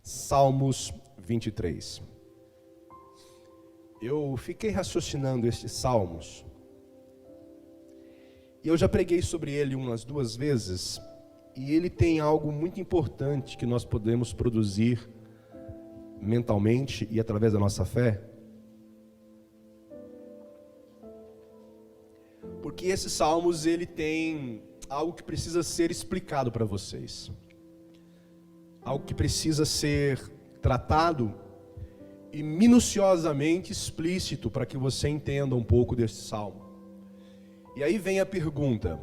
Salmos 23. Eu fiquei raciocinando estes salmos, e eu já preguei sobre ele umas 2 vezes, e ele tem algo muito importante que nós podemos produzir mentalmente e através da nossa fé. Porque esses salmos, ele tem algo que precisa ser explicado para vocês. Algo que precisa ser tratado e minuciosamente explícito para que você entenda um pouco desse salmo. E aí vem a pergunta: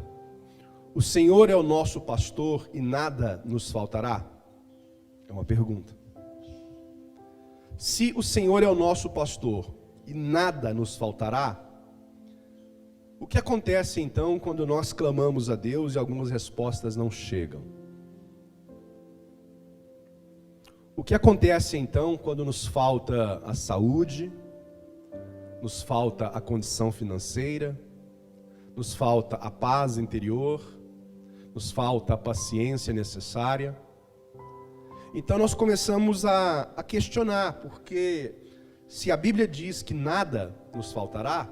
o Senhor é o nosso pastor e nada nos faltará? É uma pergunta. Se o Senhor é o nosso pastor e nada nos faltará, o que acontece então quando nós clamamos a Deus e algumas respostas não chegam? O que acontece então quando nos falta a saúde, nos falta a condição financeira, nos falta a paz interior, nos falta a paciência necessária? Então nós começamos a questionar, porque se a Bíblia diz que nada nos faltará,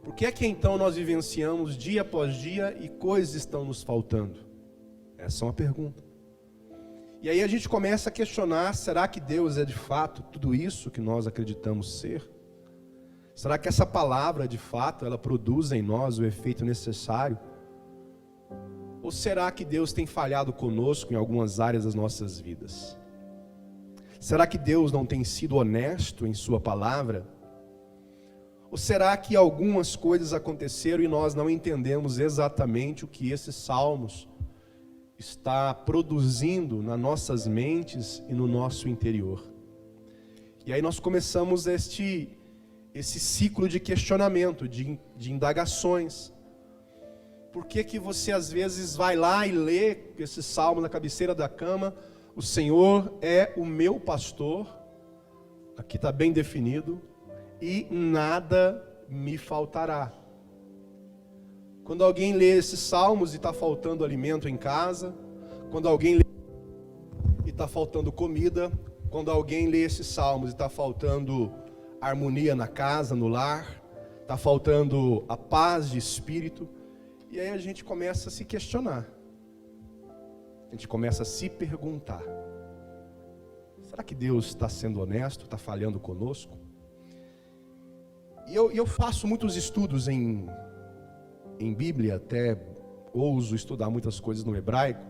por que é que então nós vivenciamos dia após dia e coisas estão nos faltando? Essa é uma pergunta. E aí a gente começa a questionar, será que Deus é de fato tudo isso que nós acreditamos ser? Será que essa palavra de fato ela produz em nós o efeito necessário? Ou será que Deus tem falhado conosco em algumas áreas das nossas vidas? Será que Deus não tem sido honesto em sua palavra? Ou será que algumas coisas aconteceram e nós não entendemos exatamente o que esses salmos está produzindo nas nossas mentes e no nosso interior? E aí nós começamos esse ciclo de questionamento, de indagações. Por que você às vezes vai lá e lê esse salmo na cabeceira da cama? O Senhor é o meu pastor, aqui está bem definido, e nada me faltará. Quando alguém lê esses salmos e está faltando alimento em casa, quando alguém lê e está faltando comida, quando alguém lê esses salmos e está faltando harmonia na casa, no lar, está faltando a paz de espírito, e aí a gente começa a se questionar, a gente começa a se perguntar: será que Deus está sendo honesto, está falhando conosco? E eu faço muitos estudos em Bíblia, até ouso estudar muitas coisas no hebraico,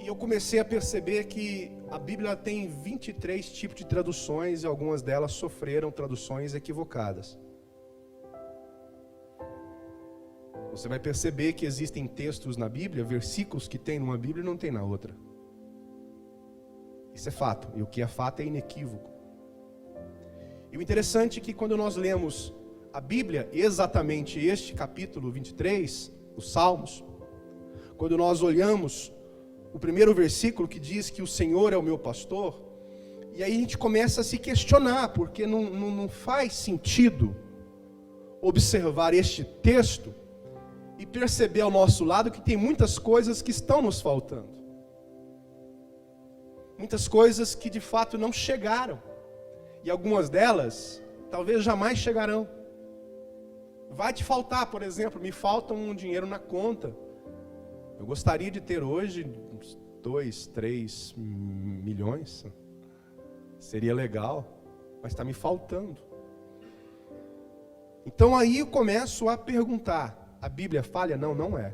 e eu comecei a perceber que a Bíblia tem 23 tipos de traduções e algumas delas sofreram traduções equivocadas. Você vai perceber que existem textos na Bíblia, versículos que tem numa Bíblia e não tem na outra. Isso é fato, e o que é fato é inequívoco. E o interessante é que quando nós lemos a Bíblia, exatamente este capítulo 23, os Salmos, quando nós olhamos o primeiro versículo que diz que o Senhor é o meu pastor, e aí a gente começa a se questionar, porque não faz sentido observar este texto e perceber ao nosso lado que tem muitas coisas que estão nos faltando. Muitas coisas que de fato não chegaram, e algumas delas talvez jamais chegarão. Vai te faltar, por exemplo, me falta um dinheiro na conta. Eu gostaria de ter hoje uns 2, 3 milhões. Seria legal, mas está me faltando. Então aí eu começo a perguntar: a Bíblia falha? Não, não é.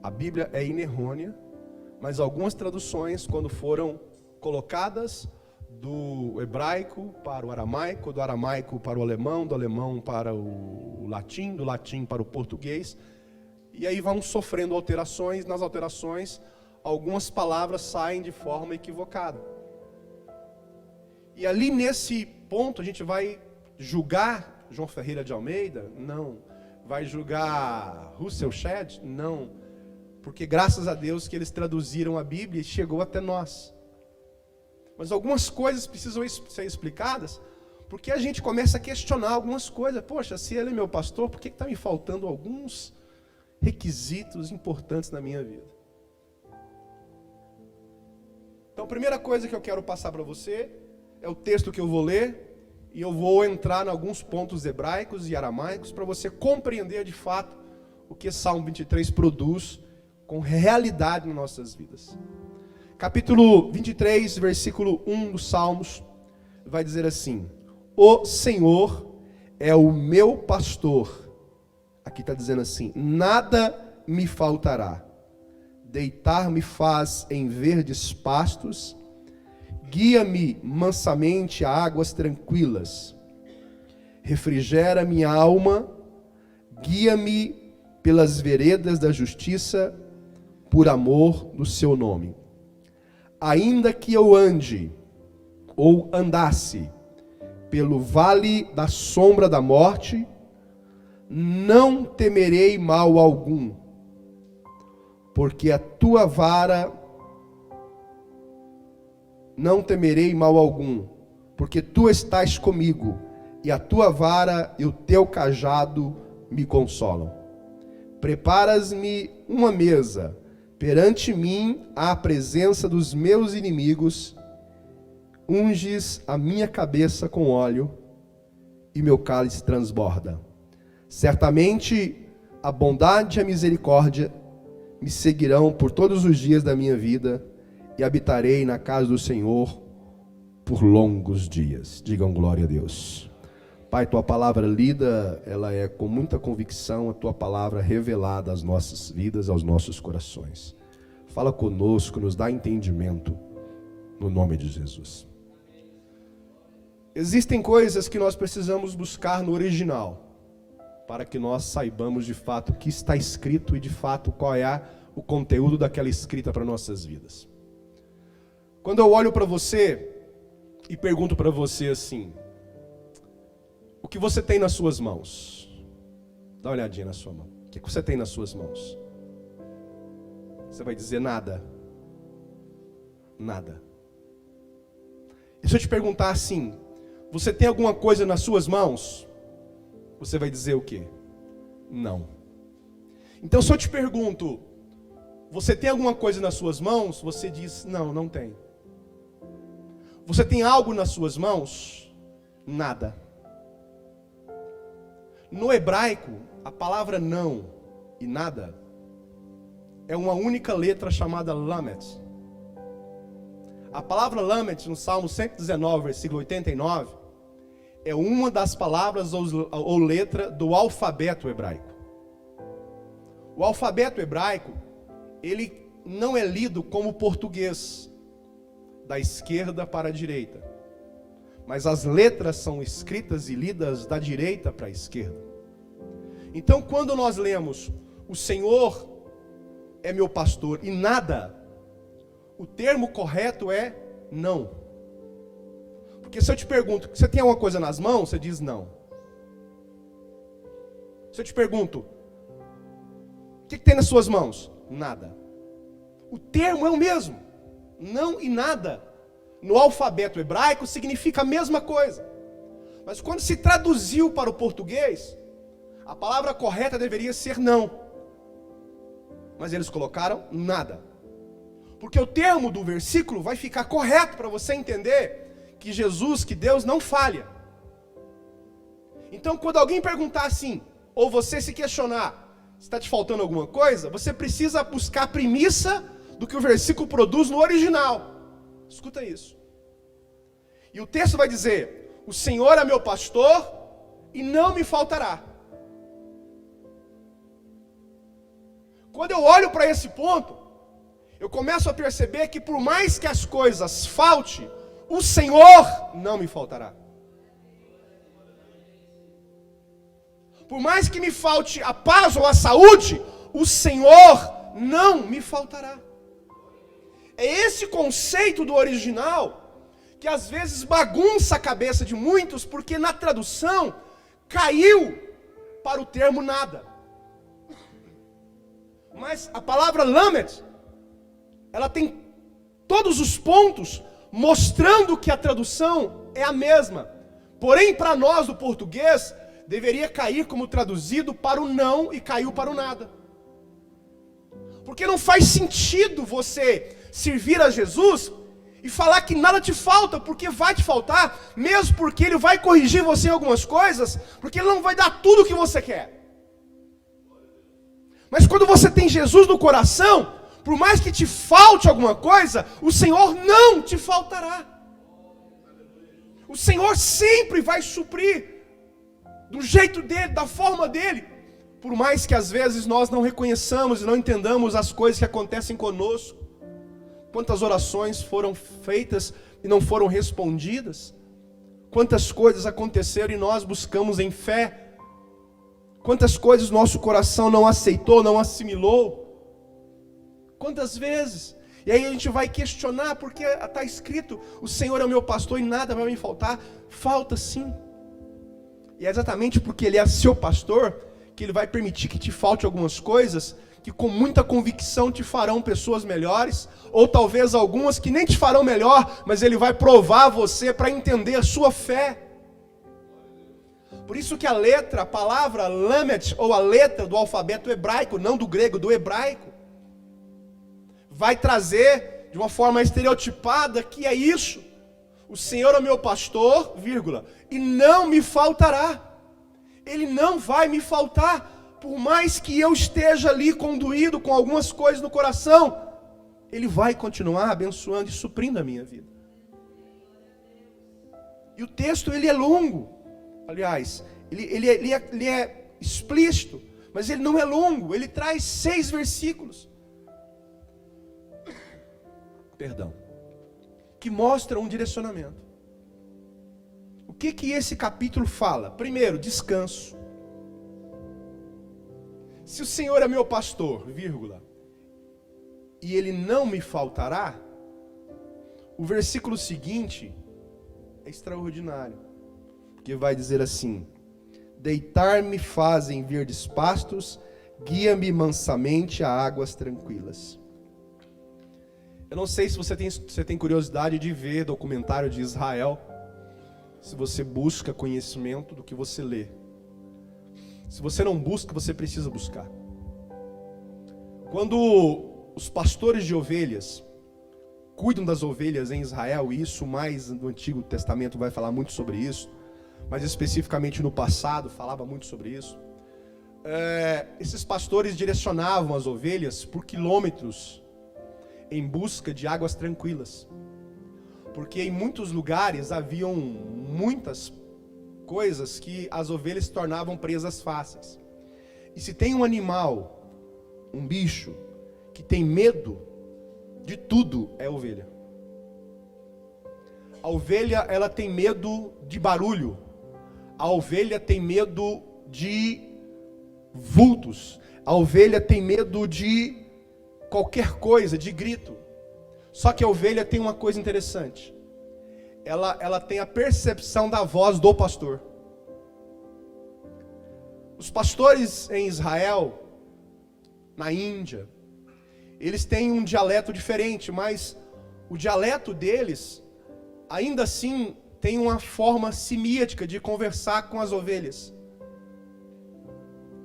A Bíblia é inerrônea, mas algumas traduções, quando foram colocadas do hebraico para o aramaico, do aramaico para o alemão, do alemão para o latim, do latim para o português, e aí vão sofrendo alterações. Nas alterações, algumas palavras saem de forma equivocada. E ali nesse ponto a gente vai julgar João Ferreira de Almeida? Não. Vai julgar Russell Shedd? Não. Porque graças a Deus que eles traduziram a Bíblia e chegou até nós. Mas algumas coisas precisam ser explicadas, porque a gente começa a questionar algumas coisas. Poxa, se ele é meu pastor, por que está me faltando alguns requisitos importantes na minha vida? Então, a primeira coisa que eu quero passar para você é o texto que eu vou ler, e eu vou entrar em alguns pontos hebraicos e aramaicos para você compreender de fato o que Salmo 23 produz com realidade nas nossas vidas. Capítulo 23, versículo 1 dos Salmos, vai dizer assim: o Senhor é o meu pastor. Aqui está dizendo assim: nada me faltará. Deitar-me faz em verdes pastos, guia-me mansamente a águas tranquilas. Refrigera minha alma, guia-me pelas veredas da justiça, por amor do seu nome. Ainda que eu ande, ou andasse, pelo vale da sombra da morte, não temerei mal algum, porque a tua vara, não temerei mal algum, porque tu estás comigo, e a tua vara e o teu cajado me consolam. Preparas-me uma mesa perante mim à presença dos meus inimigos, unges a minha cabeça com óleo, e meu cálice transborda. Certamente a bondade e a misericórdia me seguirão por todos os dias da minha vida, e habitarei na casa do Senhor por longos dias. Digam glória a Deus. Pai, tua palavra lida, ela é com muita convicção, a tua palavra revelada às nossas vidas, aos nossos corações. Fala conosco, nos dá entendimento, no nome de Jesus. Existem coisas que nós precisamos buscar no original, para que nós saibamos de fato o que está escrito e de fato qual é o conteúdo daquela escrita para nossas vidas. Quando eu olho para você e pergunto para você assim: o que você tem nas suas mãos? Dá uma olhadinha na sua mão. O que você tem nas suas mãos? Você vai dizer nada. Nada. E se eu te perguntar assim: você tem alguma coisa nas suas mãos? Você vai dizer o quê? Não. Então se eu te pergunto: você tem alguma coisa nas suas mãos? Você diz: não, não tem. Você tem algo nas suas mãos? Nada. No hebraico, a palavra não e nada é uma única letra chamada lamet. A palavra lamet, no Salmo 119, versículo 89, é uma das palavras ou letra do alfabeto hebraico. O alfabeto hebraico, ele não é lido como português, da esquerda para a direita. Mas as letras são escritas e lidas da direita para a esquerda. Então, quando nós lemos: o Senhor é meu pastor e nada, o termo correto é não. Porque se eu te pergunto: você tem alguma coisa nas mãos? Você diz não. Se eu te pergunto: o que tem nas suas mãos? Nada. O termo é o mesmo. Não e nada, no alfabeto hebraico, significa a mesma coisa. Mas quando se traduziu para o português, a palavra correta deveria ser não. Mas eles colocaram nada. Porque o termo do versículo vai ficar correto para você entender que Jesus, que Deus não falha. Então quando alguém perguntar assim, ou você se questionar, está te faltando alguma coisa, você precisa buscar a premissa do que o versículo produz no original. Escuta isso. E o texto vai dizer: o Senhor é meu pastor e não me faltará. Quando eu olho para esse ponto, eu começo a perceber que por mais que as coisas faltem, o Senhor não me faltará. Por mais que me falte a paz ou a saúde, o Senhor não me faltará. É esse conceito do original que às vezes bagunça a cabeça de muitos, porque na tradução caiu para o termo nada. Mas a palavra lamet, ela tem todos os pontos mostrando que a tradução é a mesma. Porém, para nós do português, deveria cair como traduzido para o não e caiu para o nada. Porque não faz sentido você servir a Jesus e falar que nada te falta, porque vai te faltar, mesmo porque Ele vai corrigir você em algumas coisas, porque Ele não vai dar tudo o que você quer. Mas quando você tem Jesus no coração, por mais que te falte alguma coisa, o Senhor não te faltará. O Senhor sempre vai suprir, do jeito dEle, da forma dEle. Por mais que às vezes nós não reconheçamos e não entendamos as coisas que acontecem conosco. Quantas orações foram feitas e não foram respondidas? Quantas coisas aconteceram e nós buscamos em fé? Quantas coisas nosso coração não aceitou, não assimilou? Quantas vezes? E aí a gente vai questionar, porque está escrito, o Senhor é o meu pastor e nada vai me faltar. Falta sim. E é exatamente porque Ele é seu pastor, que Ele vai permitir que te falte algumas coisas, que com muita convicção te farão pessoas melhores, ou talvez algumas que nem te farão melhor, mas Ele vai provar você para entender a sua fé. Por isso que a palavra lamet, ou a letra do alfabeto hebraico, não do grego, do hebraico, vai trazer de uma forma estereotipada que é isso. O Senhor é meu pastor, vírgula, e não me faltará. Ele não vai me faltar. Por mais que eu esteja ali conduído com algumas coisas no coração, Ele vai continuar abençoando e suprindo a minha vida. E o texto ele é longo. Aliás, ele é explícito, mas ele não é longo. Ele traz 6 versículos. Perdão. Que mostram um direcionamento. O que esse capítulo fala? Primeiro, descanso. Se o Senhor é meu pastor, vírgula, e Ele não me faltará, o versículo seguinte é extraordinário, porque vai dizer assim: deitar-me fazem verdes pastos, guia-me mansamente a águas tranquilas. Eu não sei se você tem curiosidade de ver documentário de Israel, se você busca conhecimento do que você lê. Se você não busca, você precisa buscar. Quando os pastores de ovelhas cuidam das ovelhas em Israel, e isso mais no Antigo Testamento vai falar muito sobre isso, mas especificamente no passado falava muito sobre isso. Esses pastores direcionavam as ovelhas por quilômetros em busca de águas tranquilas, porque em muitos lugares haviam muitas coisas que as ovelhas se tornavam presas fáceis. E se tem um animal, um bicho, que tem medo de tudo, é a ovelha. A ovelha, ela tem medo de barulho. A ovelha tem medo de vultos. A ovelha tem medo de qualquer coisa, de grito. Só que a ovelha tem uma coisa interessante. Ela tem a percepção da voz do pastor. Os pastores em Israel, na Índia, eles têm um dialeto diferente, mas o dialeto deles, ainda assim, tem uma forma semítica de conversar com as ovelhas.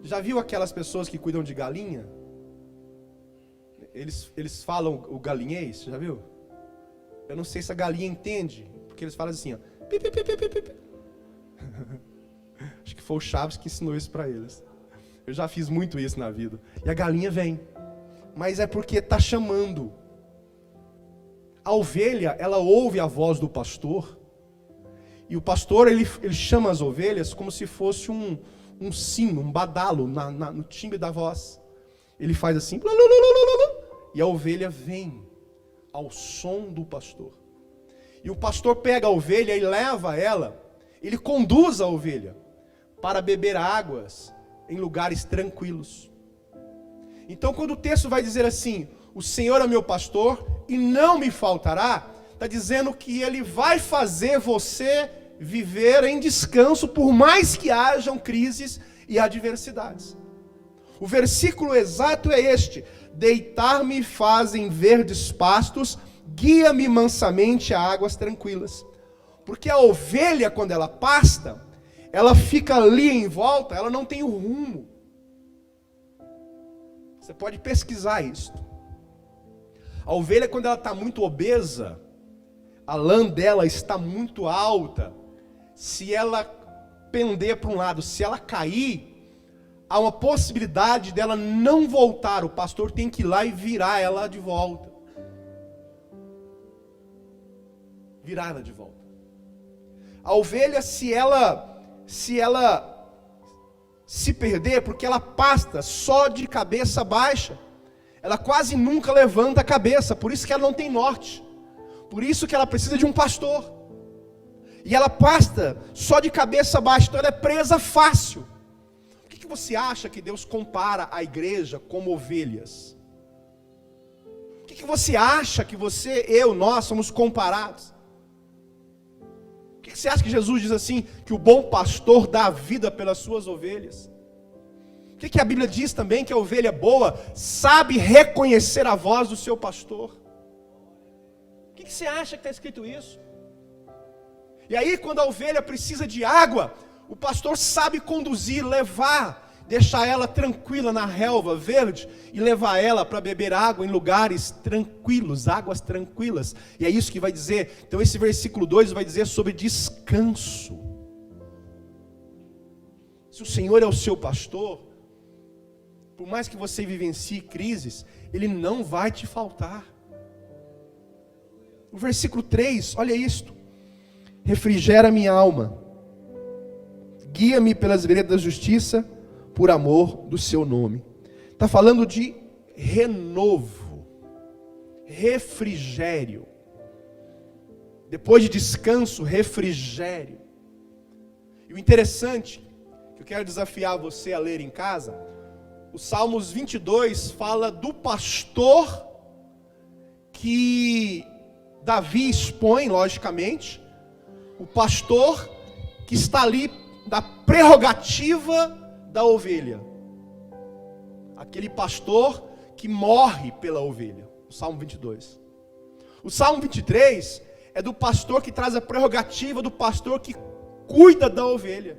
Já viu aquelas pessoas que cuidam de galinha? Eles falam o galinhês, já viu? Eu não sei se a galinha entende, porque eles falam assim, ó. Pi, pi, pi, pi, pi, pi. Acho que foi o Chaves que ensinou isso para eles. Eu já fiz muito isso na vida. E a galinha vem. Mas é porque está chamando. A ovelha, ela ouve a voz do pastor. E o pastor, ele chama as ovelhas como se fosse um sino, um badalo no timbre da voz. Ele faz assim. E a ovelha vem ao som do pastor. E o pastor pega a ovelha e leva ela. Ele conduz a ovelha para beber águas em lugares tranquilos. Então, quando o texto vai dizer assim, o Senhor é meu pastor e não me faltará, está dizendo que Ele vai fazer você viver em descanso, por mais que hajam crises e adversidades. O versículo exato é este: deitar-me fazem verdes pastos, guia-me mansamente a águas tranquilas. Porque a ovelha, quando ela pasta, ela fica ali em volta, ela não tem o rumo. Você pode pesquisar isso. A ovelha, quando ela está muito obesa, a lã dela está muito alta, se ela pender para um lado, se ela cair, há uma possibilidade dela não voltar. O pastor tem que ir lá e virar ela de volta. Virar ela de volta. A ovelha, se ela se perder, porque ela pasta só de cabeça baixa, ela quase nunca levanta a cabeça, por isso que ela não tem norte, por isso que ela precisa de um pastor, e ela pasta só de cabeça baixa, então ela é presa fácil. Por que você acha que Deus compara a igreja como ovelhas? Por que você acha que nós somos comparados? Por que você acha que Jesus diz assim, que o bom pastor dá a vida pelas suas ovelhas? Por que a Bíblia diz também que a ovelha boa sabe reconhecer a voz do seu pastor? Por que você acha que está escrito isso? E aí, quando a ovelha precisa de água, o pastor sabe conduzir, levar, deixar ela tranquila na relva verde e levar ela para beber água em lugares tranquilos, águas tranquilas. E é isso que vai dizer. Então esse versículo 2 vai dizer sobre descanso. Se o Senhor é o seu pastor, por mais que você vivencie crises, Ele não vai te faltar. O versículo 3, olha isto: refrigera minha alma, guia-me pelas veredas da justiça, por amor do seu nome. Está falando de renovo, refrigério. Depois de descanso, refrigério. E o interessante, que eu quero desafiar você a ler em casa, o Salmos 22 fala do pastor que Davi expõe, logicamente, o pastor que está ali da prerrogativa da ovelha, aquele pastor que morre pela ovelha, o Salmo 22. O Salmo 23 é do pastor que traz a prerrogativa do pastor que cuida da ovelha.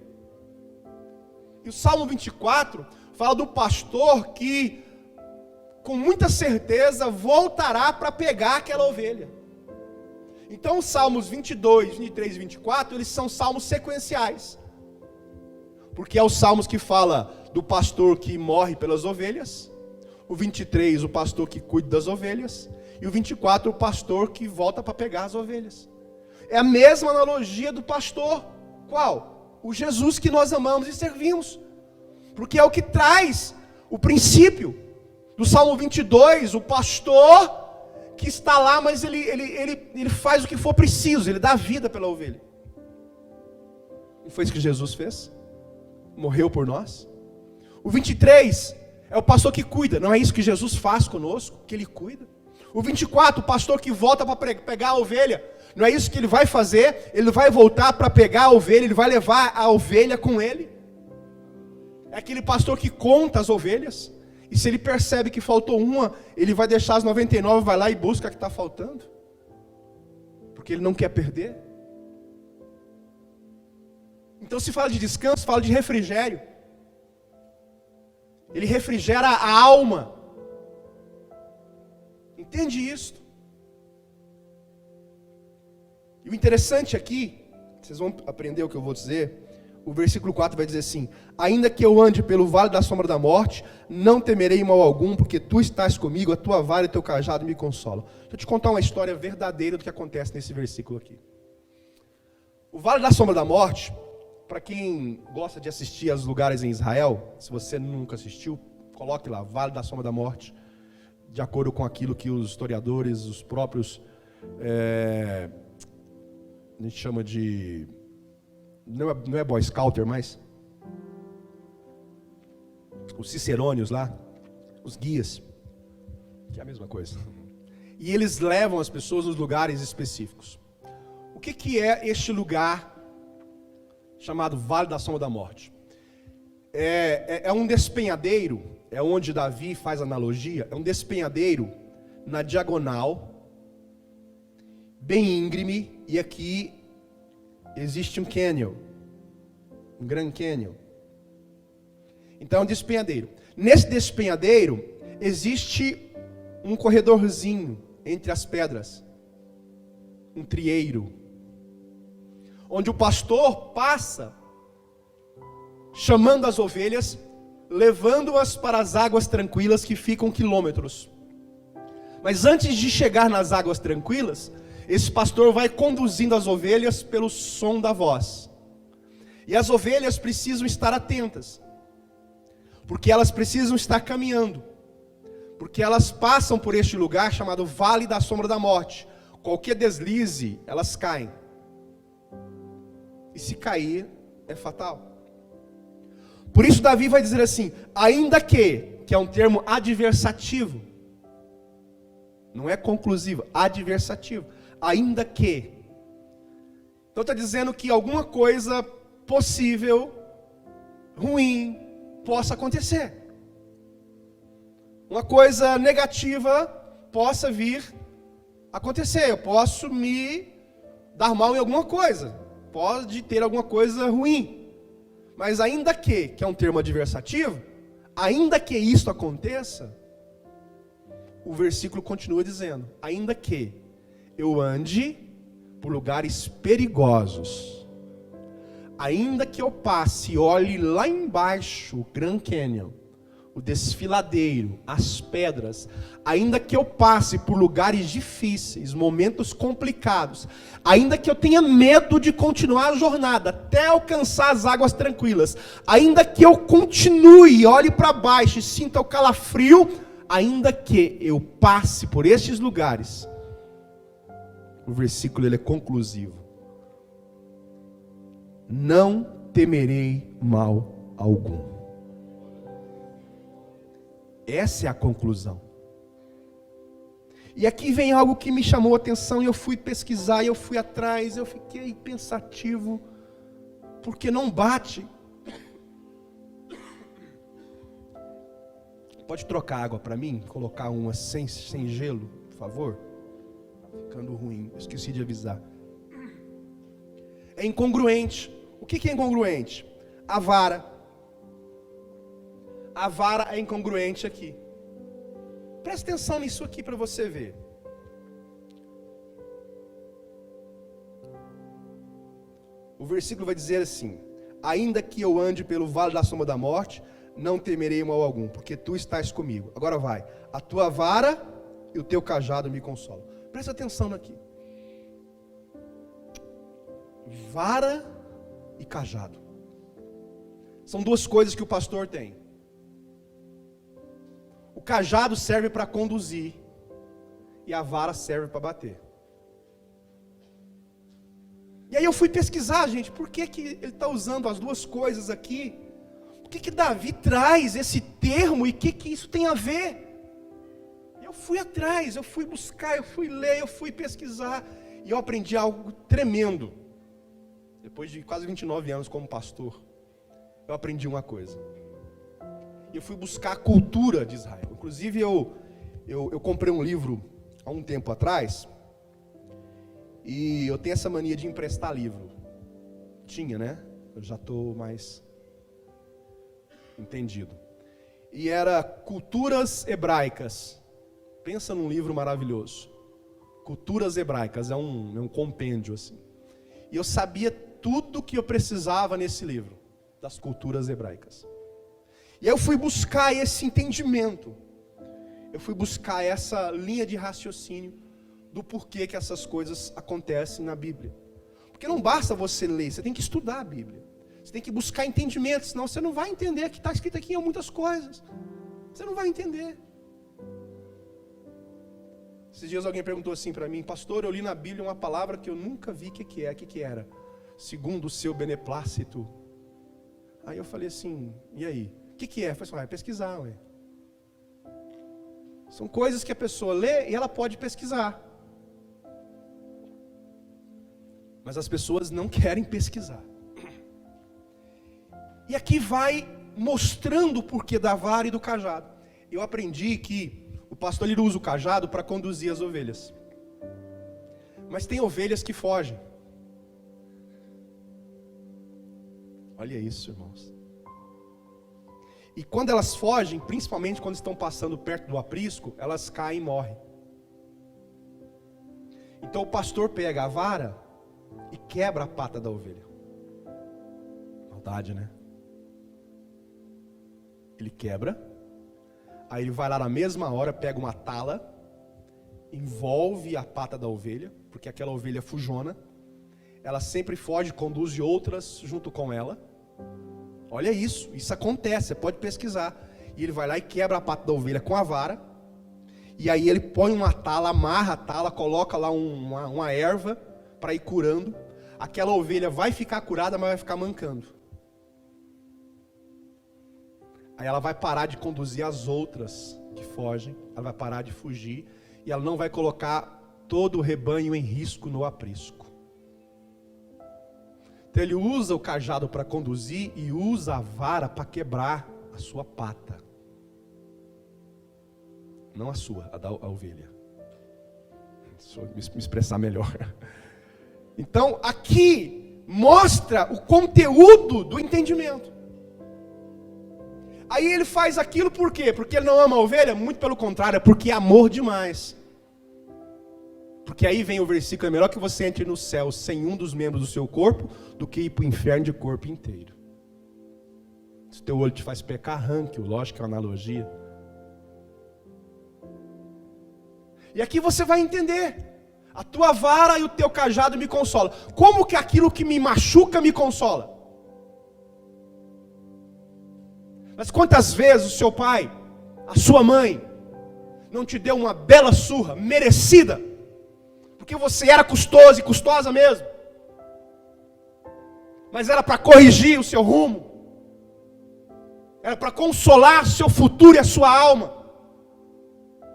E o Salmo 24 fala do pastor que, com muita certeza, voltará para pegar aquela ovelha. Então os Salmos 22, 23 e 24, eles são salmos sequenciais. Porque é os salmos que fala do pastor que morre pelas ovelhas, o 23, o pastor que cuida das ovelhas, e o 24, o pastor que volta para pegar as ovelhas. É a mesma analogia do pastor. Qual? O Jesus que nós amamos e servimos. Porque é o que traz o princípio do Salmo 22, o pastor que está lá, mas ele faz o que for preciso, ele dá vida pela ovelha. Não foi isso que Jesus fez? Morreu por nós. O 23 é o pastor que cuida. Não é isso que Jesus faz conosco, que Ele cuida. O 24, o pastor que volta para pegar a ovelha. Não é isso que Ele vai fazer. Ele vai voltar para pegar a ovelha, Ele vai levar a ovelha com Ele. É aquele pastor que conta as ovelhas, e se ele percebe que faltou uma, ele vai deixar as 99, vai lá e busca a que está faltando, porque ele não quer perder. Então se fala de descanso, fala de refrigério. Ele refrigera a alma. Entende isso? E o interessante aqui, vocês vão aprender o que eu vou dizer. O versículo 4 vai dizer assim: ainda que eu ande pelo vale da sombra da morte, não temerei mal algum, porque tu estás comigo, a tua vara e teu cajado me consolam. Deixa eu te contar uma história verdadeira do que acontece nesse versículo aqui. O vale da sombra da morte, para quem gosta de assistir aos lugares em Israel, se você nunca assistiu, coloque lá, Vale da Sombra da Morte, de acordo com aquilo que os historiadores, os próprios, a gente chama de, não é Boy Scouter, mas os cicerônios lá, os guias, que é a mesma coisa. E eles levam as pessoas nos lugares específicos. O que é este lugar chamado Vale da Sombra da Morte? É um despenhadeiro, é onde Davi faz analogia, é um despenhadeiro na diagonal, bem íngreme, e aqui existe um canyon, um Grand Canyon. Então é um despenhadeiro. Nesse despenhadeiro existe um corredorzinho entre as pedras. um trieiro, onde o pastor passa chamando as ovelhas, levando-as para as águas tranquilas que ficam quilômetros. Mas antes de chegar nas águas tranquilas, esse pastor vai conduzindo as ovelhas pelo som da voz. E as ovelhas precisam estar atentas, porque elas precisam estar caminhando, porque elas passam por este lugar chamado Vale da Sombra da Morte. Qualquer deslize, elas caem. E se cair, é fatal. Por isso Davi vai dizer assim, ainda que é um termo adversativo, não é conclusivo, adversativo, ainda que. Então está dizendo que alguma coisa possível, ruim, possa acontecer. Uma coisa negativa possa vir acontecer. Eu posso me dar mal em alguma coisa. Pode ter alguma coisa ruim. Mas ainda que é um termo adversativo, ainda que isso aconteça, o versículo continua dizendo, ainda que eu ande por lugares perigosos, ainda que eu passe e olhe lá embaixo o Grand Canyon, o desfiladeiro, as pedras, ainda que eu passe por lugares difíceis, momentos complicados, ainda que eu tenha medo de continuar a jornada até alcançar as águas tranquilas, ainda que eu continue, olhe para baixo e sinta o calafrio, ainda que eu passe por estes lugares, o versículo ele é conclusivo. Não temerei mal algum. Essa é a conclusão. E aqui vem algo que me chamou a atenção, e eu fui pesquisar, e eu fui atrás, eu fiquei pensativo, porque não bate. Pode trocar água para mim? Colocar uma sem gelo, por favor? Tá ficando ruim, eu esqueci de avisar. É incongruente. O que é incongruente? A vara. A vara é incongruente aqui. Presta atenção nisso aqui para você ver. O versículo vai dizer assim: ainda que eu ande pelo vale da sombra da morte, não temerei mal algum, porque tu estás comigo. Agora vai. A tua vara e o teu cajado me consolam. Presta atenção aqui. Vara e cajado. São duas coisas que o pastor tem. O cajado serve para conduzir e a vara serve para bater. E aí eu fui pesquisar, gente, por que ele está usando as duas coisas aqui? Por que Davi traz esse termo e o que isso tem a ver? Eu fui atrás, eu fui buscar, eu fui ler, eu fui pesquisar e eu aprendi algo tremendo. Depois de quase 29 anos como pastor, eu aprendi uma coisa. Eu fui buscar a cultura de Israel. Inclusive eu comprei um livro há um tempo atrás, e eu tenho essa mania de emprestar livro. Tinha, né? Eu já estou mais entendido. E era Culturas Hebraicas. Pensa num livro maravilhoso. Culturas Hebraicas, é um compêndio assim. E eu sabia tudo que eu precisava nesse livro, das culturas hebraicas. E eu fui buscar esse entendimento. Eu fui buscar essa linha de raciocínio do porquê que essas coisas acontecem na Bíblia. Porque não basta você ler, você tem que estudar a Bíblia. Você tem que buscar entendimento, senão você não vai entender que está escrito aqui em muitas coisas. Você não vai entender. Esses dias alguém perguntou assim para mim: pastor, eu li na Bíblia uma palavra que eu nunca vi o que era. Segundo o seu beneplácito. Aí eu falei assim, e aí? O que é? Eu falei assim, pesquisar, ué. São coisas que a pessoa lê e ela pode pesquisar. Mas as pessoas não querem pesquisar. E aqui vai mostrando o porquê da vara e do cajado. Eu aprendi que o pastor ele usa o cajado para conduzir as ovelhas. Mas tem ovelhas que fogem. Olha isso, irmãos. E quando elas fogem, principalmente quando estão passando perto do aprisco, elas caem e morrem. Então o pastor pega a vara e quebra a pata da ovelha. Maldade, né? Ele quebra, aí ele vai lá na mesma hora, pega uma tala, envolve a pata da ovelha, porque aquela ovelha fujona, ela sempre foge, conduz outras junto com ela. Olha isso acontece, você pode pesquisar. E ele vai lá e quebra a pata da ovelha com a vara, e aí ele põe uma tala, amarra a tala, coloca lá uma erva para ir curando. Aquela ovelha vai ficar curada, mas vai ficar mancando. Aí ela vai parar de conduzir as outras que fogem, ela vai parar de fugir, e ela não vai colocar todo o rebanho em risco no aprisco. Então ele usa o cajado para conduzir e usa a vara para quebrar a sua pata. Não a sua, a da ovelha. Deixa eu me expressar melhor. Então aqui mostra o conteúdo do entendimento. Aí ele faz aquilo por quê? Porque ele não ama a ovelha? Muito pelo contrário, é porque é amor demais. Porque aí vem o versículo: é melhor que você entre no céu sem um dos membros do seu corpo, do que ir para o inferno de corpo inteiro. Se teu olho te faz pecar, arranque-o. Lógico que é uma analogia. E aqui você vai entender: a tua vara e o teu cajado me consolam. Como que aquilo que me machuca me consola? Mas quantas vezes o seu pai, a sua mãe, não te deu uma bela surra, merecida, porque você era custoso e custosa mesmo, mas era para corrigir o seu rumo, era para consolar seu futuro e a sua alma.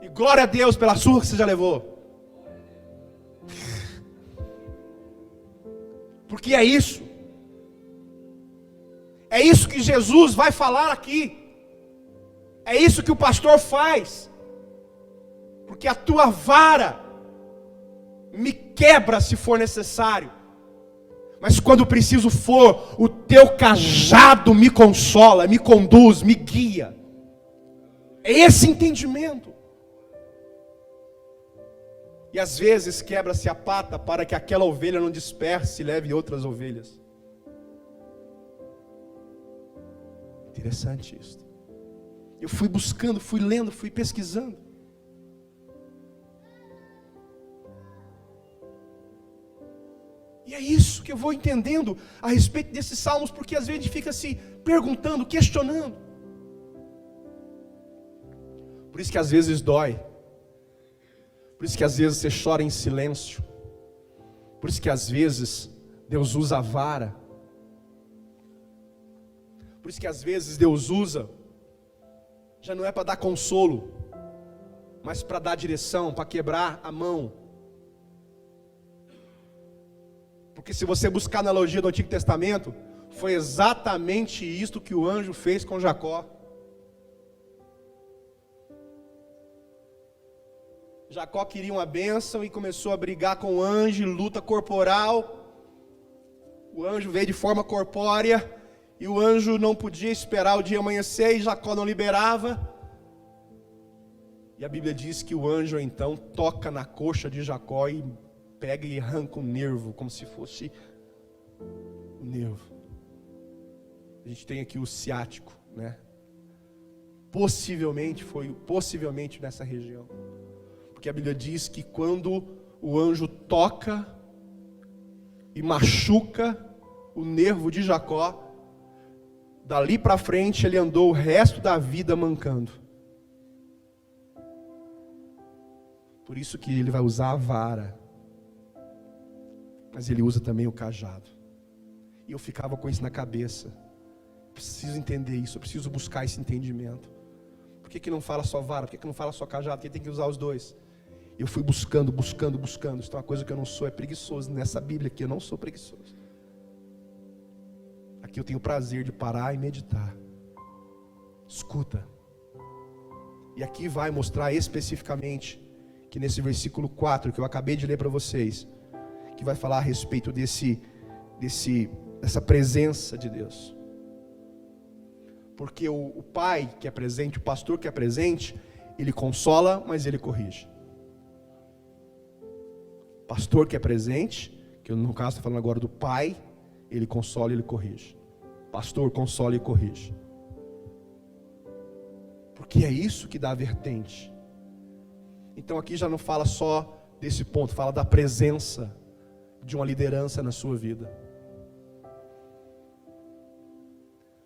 E glória a Deus pela surra que você já levou. Porque é isso. É isso que Jesus vai falar aqui. É isso que o pastor faz. Porque a tua vara me quebra se for necessário. Mas quando preciso for, o teu cajado me consola, me conduz, me guia. É esse entendimento. E às vezes quebra-se a pata para que aquela ovelha não disperse e leve outras ovelhas. Interessante isso. Eu fui buscando, fui lendo, fui pesquisando. E é isso que eu vou entendendo a respeito desses salmos, porque às vezes a gente fica se perguntando, questionando. Por isso que às vezes dói. Por isso que às vezes você chora em silêncio. Por isso que às vezes Deus usa a vara. Por isso que às vezes Deus usa, já não é para dar consolo, mas para dar direção, para quebrar a mão. Porque se você buscar a analogia do Antigo Testamento, foi exatamente isto que o anjo fez com Jacó. Jacó queria uma bênção e começou a brigar com o anjo, luta corporal. O anjo veio de forma corpórea e o anjo não podia esperar o dia amanhecer e Jacó não liberava. E a Bíblia diz que o anjo então toca na coxa de Jacó e pega e arranca um nervo, como se fosse um nervo. A gente tem aqui o ciático, né? Possivelmente nessa região. Porque a Bíblia diz que quando o anjo toca e machuca o nervo de Jacó, dali para frente ele andou o resto da vida mancando. Por isso que ele vai usar a vara, mas ele usa também o cajado. E eu ficava com isso na cabeça. Preciso entender isso, eu preciso buscar esse entendimento. Por que não fala só vara? Por que não fala só cajado? Por que tem que usar os dois? Eu fui buscando. Isso é uma coisa que eu não sou, é preguiçoso. Nessa Bíblia aqui eu não sou preguiçoso. Aqui eu tenho o prazer de parar e meditar. Escuta. E aqui vai mostrar especificamente que nesse versículo 4 que eu acabei de ler para vocês, que vai falar a respeito dessa presença de Deus. Porque o pai que é presente, o pastor que é presente, ele consola, mas ele corrige. Pastor que é presente, que no caso estou falando agora do pai, ele consola e ele corrige. Pastor consola e corrige. Porque é isso que dá a vertente. Então aqui já não fala só desse ponto, fala da presença de uma liderança na sua vida.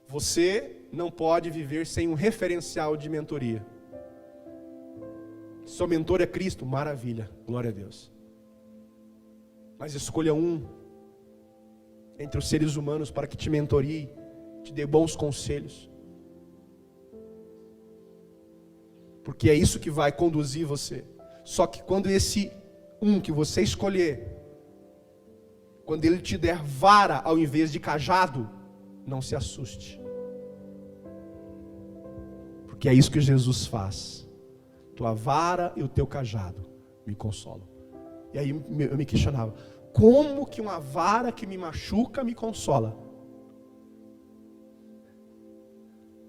Você não pode viver sem um referencial de mentoria. Seu mentor é Cristo, maravilha, glória a Deus. Mas escolha um entre os seres humanos para que te mentorie, te dê bons conselhos. Porque é isso que vai conduzir você. Só que quando esse um que você escolher, quando ele te der vara ao invés de cajado, não se assuste. Porque é isso que Jesus faz. Tua vara e o teu cajado me consolam. E aí eu me questionava, como que uma vara que me machuca me consola?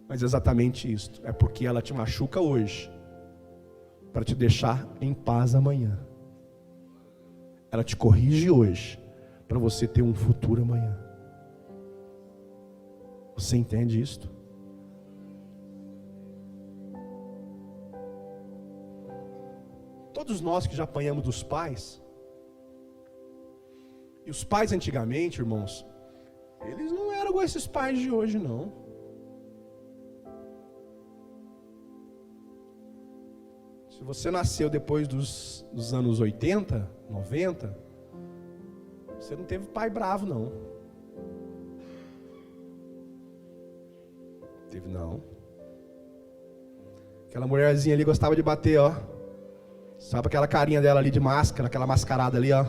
Mas é exatamente isso. É porque ela te machuca hoje, para te deixar em paz amanhã. Ela te corrige hoje, para você ter um futuro amanhã. Você entende isto? Todos nós que já apanhamos dos pais, e os pais antigamente, irmãos, eles não eram igual esses pais de hoje, não. Se você nasceu depois dos anos 80, 90, você não teve pai bravo, não. Teve, não. Aquela mulherzinha ali gostava de bater, ó. Sabe aquela carinha dela ali de máscara, aquela mascarada ali, ó.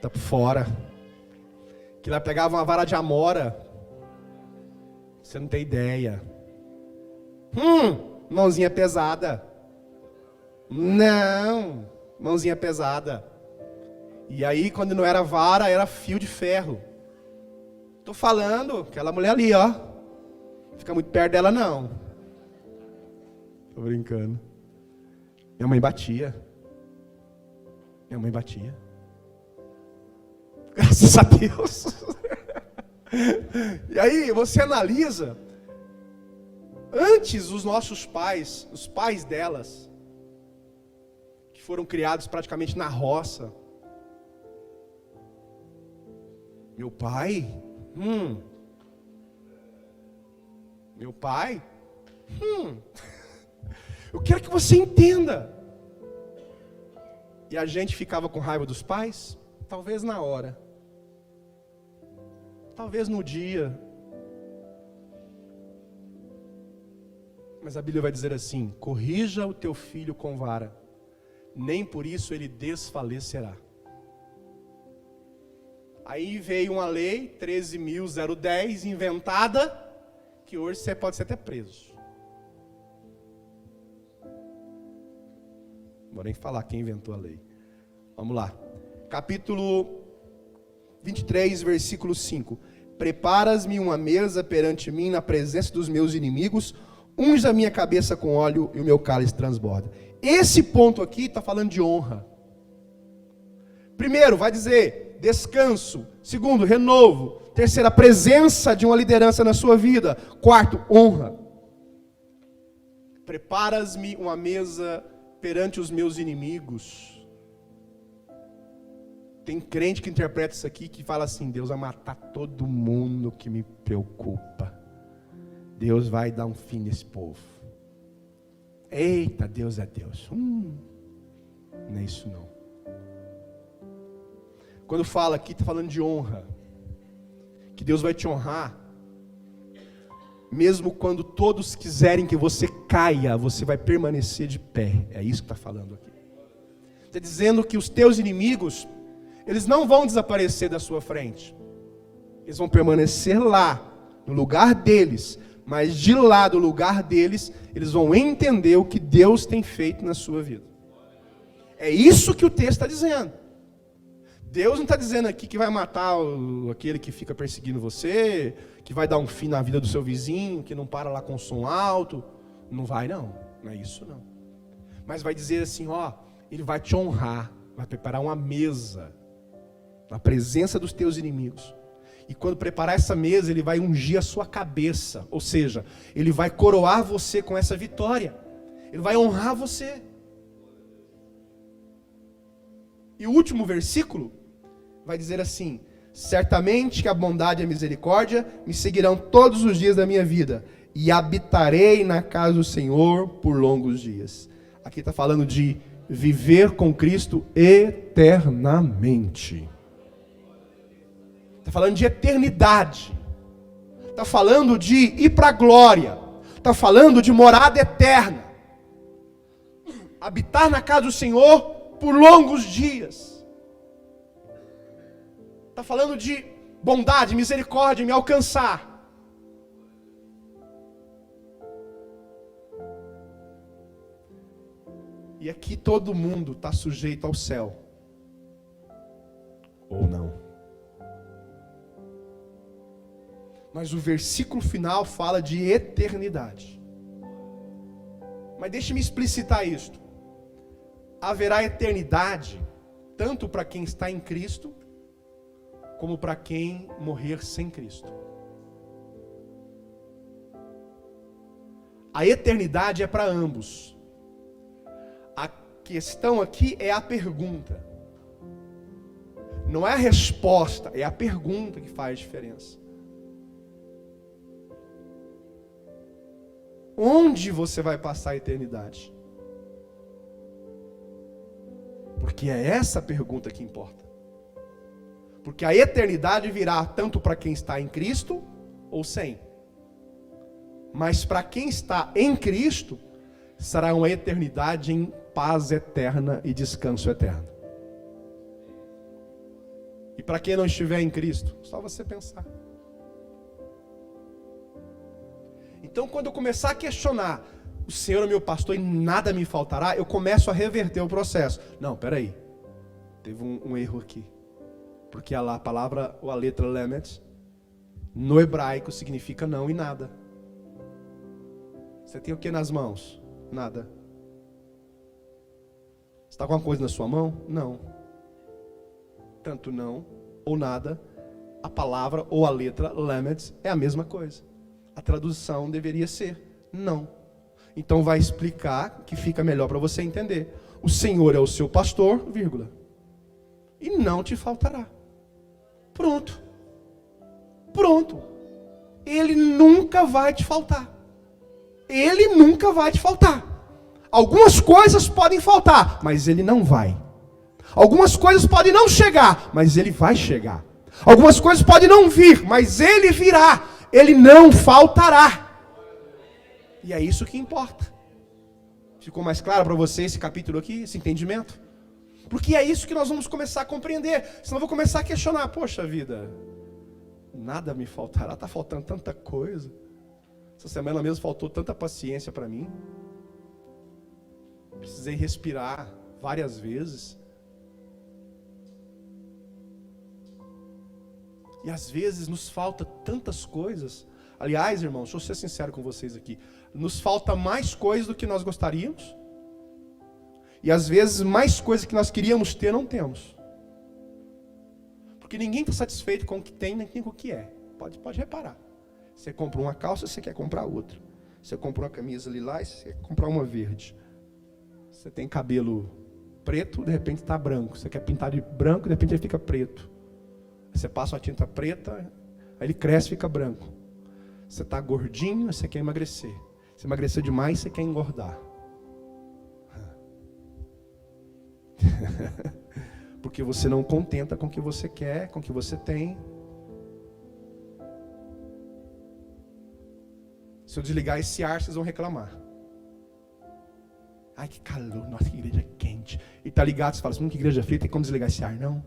Tá por fora. Que ela pegava uma vara de amora. Você não tem ideia. Mãozinha pesada. Não, mãozinha pesada. E aí quando não era vara, era fio de ferro. Tô falando, aquela mulher ali, ó. Fica muito perto dela não. Tô brincando. Minha mãe batia. Minha mãe batia. Graças a Deus. E aí você analisa. Antes os nossos pais, os pais delas, que foram criados praticamente na roça. Meu pai? Meu pai? Eu quero que você entenda. E a gente ficava com raiva dos pais? Talvez na hora. Talvez no dia. Mas a Bíblia vai dizer assim: corrija o teu filho com vara, nem por isso ele desfalecerá. Aí veio uma lei, 13.010, inventada, que hoje você pode ser até preso. Não vou nem falar quem inventou a lei. Vamos lá. Capítulo 23, versículo 5. Preparas-me uma mesa perante mim na presença dos meus inimigos, unge a minha cabeça com óleo e o meu cálice transborda. Esse ponto aqui está falando de honra. Primeiro, vai dizer descanso. Segundo, renovo. Terceiro, a presença de uma liderança na sua vida. Quarto, honra. Preparas-me uma mesa perante os meus inimigos. Tem crente que interpreta isso aqui, que fala assim: Deus vai matar todo mundo que me preocupa. Deus vai dar um fim nesse povo. Eita, Deus é Deus. Não é isso não. Quando fala aqui, está falando de honra. Que Deus vai te honrar. Mesmo quando todos quiserem que você caia, você vai permanecer de pé. É isso que está falando aqui. Está dizendo que os teus inimigos, eles não vão desaparecer da sua frente. Eles vão permanecer lá, no lugar deles. Mas de lá do lugar deles, eles vão entender o que Deus tem feito na sua vida. É isso que o texto está dizendo. Deus não está dizendo aqui que vai matar aquele que fica perseguindo você, que vai dar um fim na vida do seu vizinho, que não para lá com som alto. Não vai não, não é isso não. Mas vai dizer assim, ó, ele vai te honrar. vai preparar uma mesa na presença dos teus inimigos. E quando preparar essa mesa, ele vai ungir a sua cabeça. Ou seja, ele vai coroar você com essa vitória. Ele vai honrar você. E o último versículo vai dizer assim: certamente que a bondade e a misericórdia me seguirão todos os dias da minha vida, e habitarei na casa do Senhor por longos dias. Aqui está falando de viver com Cristo eternamente. Está falando de eternidade. Está falando de ir para a glória. Está falando de morada eterna. Habitar na casa do Senhor por longos dias. Está falando de bondade, misericórdia, me alcançar. E aqui todo mundo está sujeito ao céu. Ou não. Mas o versículo final fala de eternidade. Mas deixe-me explicitar isto. Haverá eternidade tanto para quem está em Cristo, como para quem morrer sem Cristo. A eternidade é para ambos. A questão aqui é a pergunta. Não é a resposta, é a pergunta que faz diferença. Onde você vai passar a eternidade? Porque é essa pergunta que importa. Porque a eternidade virá tanto para quem está em Cristo ou sem. Mas para quem está em Cristo, será uma eternidade em paz eterna e descanso eterno. E para quem não estiver em Cristo, só você pensar. Então, quando eu começar a questionar, o Senhor é meu pastor e nada me faltará, eu começo a reverter o processo. Não, peraí, teve um erro aqui. Porque a palavra, ou a letra lemet, no hebraico significa não e nada. Você tem o que nas mãos? Nada. Você está com alguma coisa na sua mão? Não. Tanto não ou nada, a palavra ou a letra lemet é a mesma coisa. A tradução deveria ser não. Então vai explicar que fica melhor para você entender. O Senhor é o seu pastor, vírgula, e não te faltará. Pronto. Pronto. Ele nunca vai te faltar. Ele nunca vai te faltar. Algumas coisas podem faltar, mas ele não vai. Algumas coisas podem não chegar, mas ele vai chegar. Algumas coisas podem não vir, mas ele virá. Ele não faltará. E é isso que importa. Ficou mais claro para você esse capítulo aqui, esse entendimento? Porque é isso que nós vamos começar a compreender. Senão eu vou começar a questionar. Poxa vida, nada me faltará, está faltando tanta coisa. Essa semana mesmo faltou tanta paciência para mim. Precisei respirar várias vezes. E às vezes nos falta tantas coisas. Aliás, irmãos, deixa eu ser sincero com vocês aqui. Nos falta mais coisas do que nós gostaríamos. E às vezes mais coisas que nós queríamos ter, não temos. Porque ninguém está satisfeito com o que tem, nem com o que é. Pode reparar. Você compra uma calça, você quer comprar outra. Você compra uma camisa lilás, você quer comprar uma verde. Você tem cabelo preto, de repente está branco. Você quer pintar de branco, de repente ele fica preto. Você passa uma tinta preta, aí ele cresce e fica branco. Você está gordinho, você quer emagrecer. Se emagrecer demais, você quer engordar. Porque você não contenta com o que você quer, com o que você tem. Se eu desligar esse ar, vocês vão reclamar. Ai, que calor, nossa, que igreja quente. E tá ligado, você fala assim, que igreja fria, tem como desligar esse ar? Não.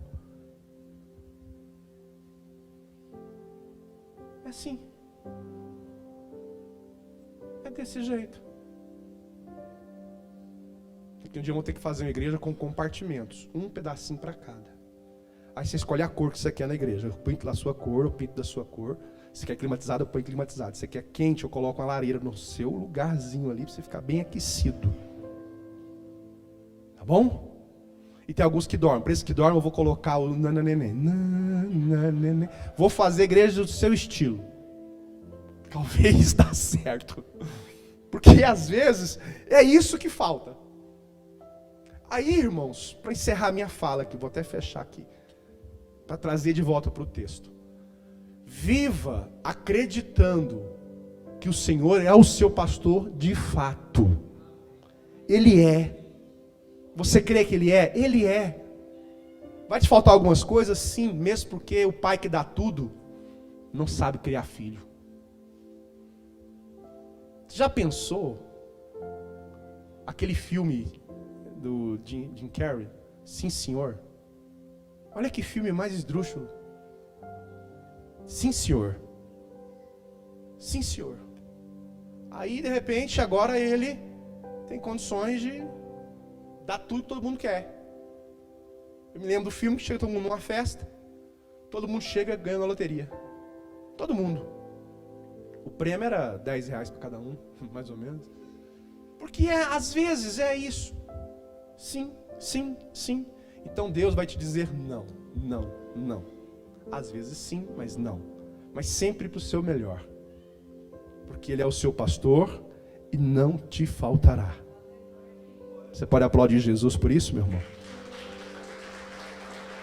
É assim. É desse jeito. Porque um dia vão ter que fazer uma igreja com compartimentos. Um pedacinho para cada. Aí você escolhe a cor que você quer na igreja. Eu pinto da sua cor, eu pinto da sua cor. Se quer climatizado, eu ponho climatizado. Se você quer quente, eu coloco uma lareira no seu lugarzinho ali para você ficar bem aquecido. Tá bom? E tem alguns que dormem. Para esses que dormem, eu vou colocar o nananenê. Vou fazer igreja do seu estilo. Talvez dá certo. Porque às vezes é isso que falta. Aí, irmãos, para encerrar minha fala aqui, vou até fechar aqui, para trazer de volta para o texto. Viva acreditando que o Senhor é o seu pastor de fato. Ele é. Você crê que Ele é? Ele é. Vai te faltar algumas coisas? Sim, mesmo porque o pai que dá tudo não sabe criar filho. Você já pensou aquele filme do Jim Carrey? Sim, senhor. Olha que filme mais esdrúxulo. Sim, senhor. Sim, senhor. Aí, de repente, agora ele tem condições de dar tudo que todo mundo quer. Eu me lembro do filme que chega todo mundo numa festa. Todo mundo chega ganhando a loteria. Todo mundo. O prêmio era R$10 para cada um, mais ou menos. Porque às vezes é isso. Sim, sim, sim. Então Deus vai te dizer não, não, não. Às vezes sim, mas não. Mas sempre para o seu melhor. Porque Ele é o seu pastor e não te faltará. Você pode aplaudir Jesus por isso, meu irmão?